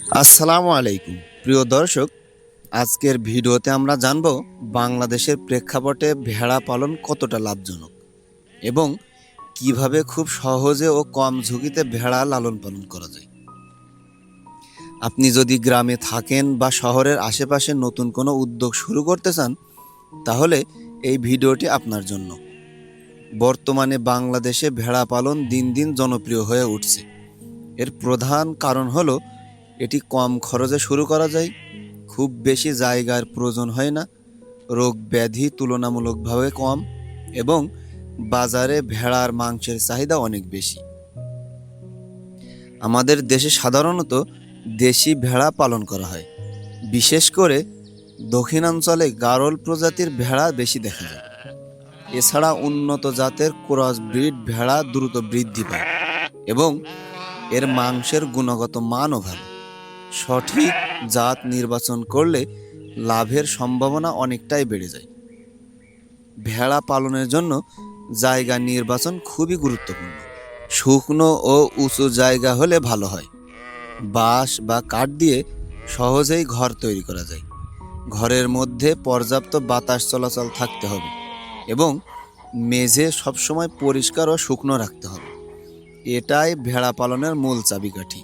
আসসালামু আলাইকুম প্রিয় দর্শক, আজকের ভিডিওতে আমরা জানব বাংলাদেশের প্রেক্ষাপটে ভেড়া পালন কতটা লাভজনক এবং কিভাবে খুব সহজে ও কম ঝুঁকিতে ভেড়া লালন পালন করা যায়। আপনি যদি গ্রামে থাকেন বা শহরের আশেপাশে নতুন কোনো উদ্যোগ শুরু করতে চান, তাহলে এই ভিডিওটি আপনার জন্য। বর্তমানে বাংলাদেশে ভেড়া পালন দিন দিন জনপ্রিয় হয়ে উঠছে। এর প্রধান কারণ হলো এটি কম খরচে শুরু করা যায়, খুব বেশি জায়গার প্রয়োজন হয় না, রোগ ব্যাধি তুলনামূলকভাবে কম এবং বাজারে ভেড়ার মাংসের চাহিদা অনেক বেশি। আমাদের দেশে সাধারণত দেশি ভেড়া পালন করা হয়, বিশেষ করে দক্ষিণাঞ্চলে গারল প্রজাতির ভেড়া বেশি দেখা যায়। এছাড়া উন্নত জাতের ক্রস ব্রিড ভেড়া দ্রুত বৃদ্ধি পায় এবং এর মাংসের গুণগত মানও ভালো। সঠিক জাত নির্বাচন করলে লাভের সম্ভাবনা অনেকটাই বেড়ে যায়। ভেড়া পালনের জন্য জায়গা নির্বাচন খুবই গুরুত্বপূর্ণ। শুকনো ও উঁচু জায়গা হলে ভালো হয়। বাঁশ বা কাঠ দিয়ে সহজেই ঘর তৈরি করা যায়। ঘরের মধ্যে পর্যাপ্ত বাতাস চলাচল থাকতে হবে এবং মেঝে সবসময় পরিষ্কার ও শুকনো রাখতে হবে। এটাই ভেড়া পালনের মূল চাবিকাঠি।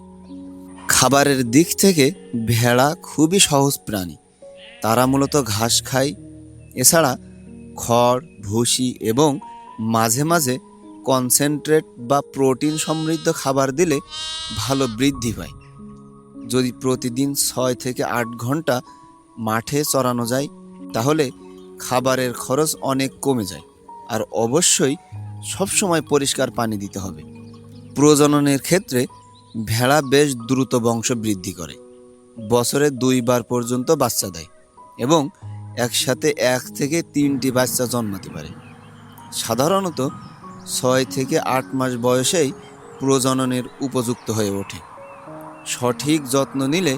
খাবারের দিক থেকে ভেড়া খুবই সহজ প্রাণী। তারা মূলত ঘাস খায়। এছাড়া খড়, ভুসি এবং মাঝে মাঝে কনসেন্ট্রেট বা প্রোটিন সমৃদ্ধ খাবার দিলে ভালো বৃদ্ধি পায়। যদি প্রতিদিন 6 থেকে 8 ঘন্টা মাঠে চরানো যায়, তাহলে খাবারের খরচ অনেক কমে যায়। আর অবশ্যই সবসময় পরিষ্কার পানি দিতে হবে। প্রজননের ক্ষেত্রে ভেড়া বেশ দ্রুত বংশ বৃদ্ধি করে। বছরে 2 বার পর্যন্ত বাচ্চা দেয় এবং একসাথে 1 থেকে 3টি বাচ্চা জন্মাতে পারে। সাধারণত 6 থেকে 8 মাস বয়সেই প্রজননের উপযুক্ত হয়ে ওঠে। সঠিক যত্ন নিলে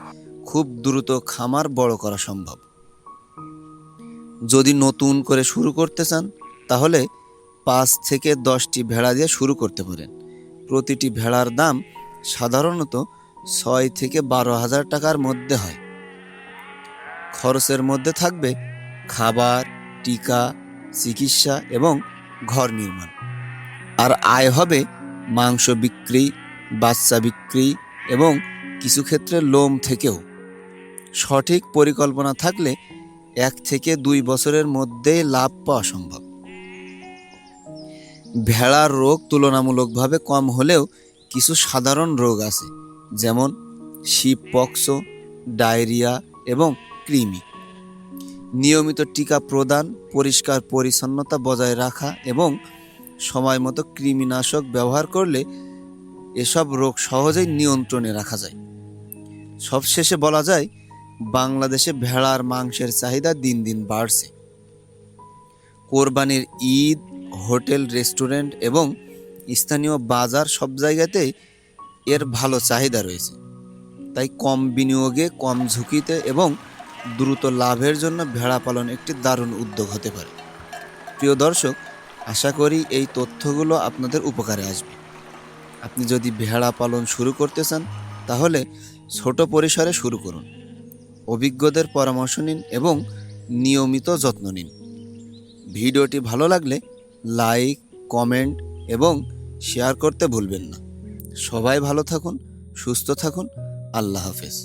খুব দ্রুত খামার বড় করা সম্ভব। যদি নতুন করে শুরু করতে চান, তাহলে 5 থেকে 10টি ভেড়া দিয়ে শুরু করতে পারেন। প্রতিটি ভেড়ার দাম সাধারণত 6 থেকে 12,000 টাকার মধ্যে হয়। খরচের মধ্যে থাকবে খাবার, টিকা, চিকিৎসা এবং ঘর নির্মাণ। আর আয় হবে মাংস বিক্রি, বাচ্চা বিক্রি এবং কিছু ক্ষেত্রে লোম থেকেও। সঠিক পরিকল্পনা থাকলে 1 থেকে 2 বছরের মধ্যেই লাভ পাওয়া সম্ভব। ভেড়ার রোগ তুলনামূলকভাবে কম হলেও কিছু সাধারণ রোগ আছে, যেমন শিপ পক্স, ডায়রিয়া এবং কৃমি। নিয়মিত টিকা প্রদান, পরিষ্কার পরিচ্ছন্নতা বজায় রাখা এবং সময় মতো কৃমিনাশক ব্যবহার করলে এসব রোগ সহজেই নিয়ন্ত্রণে রাখা যায়। সবশেষে বলা যায়, বাংলাদেশে ভেড়ার মাংসের চাহিদা দিন দিন বাড়ছে। কোরবানির ঈদ, হোটেল, রেস্টুরেন্ট এবং স্থানীয় বাজার সব জায়গাতেই এর ভালো চাহিদা রয়েছে। তাই কম বিনিয়োগে, কম ঝুঁকিতে এবং দ্রুত লাভের জন্য ভেড়া পালন একটি দারুণ উদ্যোগ হতে পারে। প্রিয় দর্শক, আশা করি এই তথ্যগুলো আপনাদের উপকারে আসবে। আপনি যদি ভেড়া পালন শুরু করতে চান, তাহলে ছোট পরিসরে শুরু করুন। অভিজ্ঞদের পরামর্শ নিন এবং নিয়মিত যত্ন নিন। ভিডিওটি ভালো লাগলে লাইক, কমেন্ট এবং শেয়ার করতে ভুলবেন না। সবাই ভালো থাকুন, সুস্থ থাকুন। আল্লাহ হাফেজ।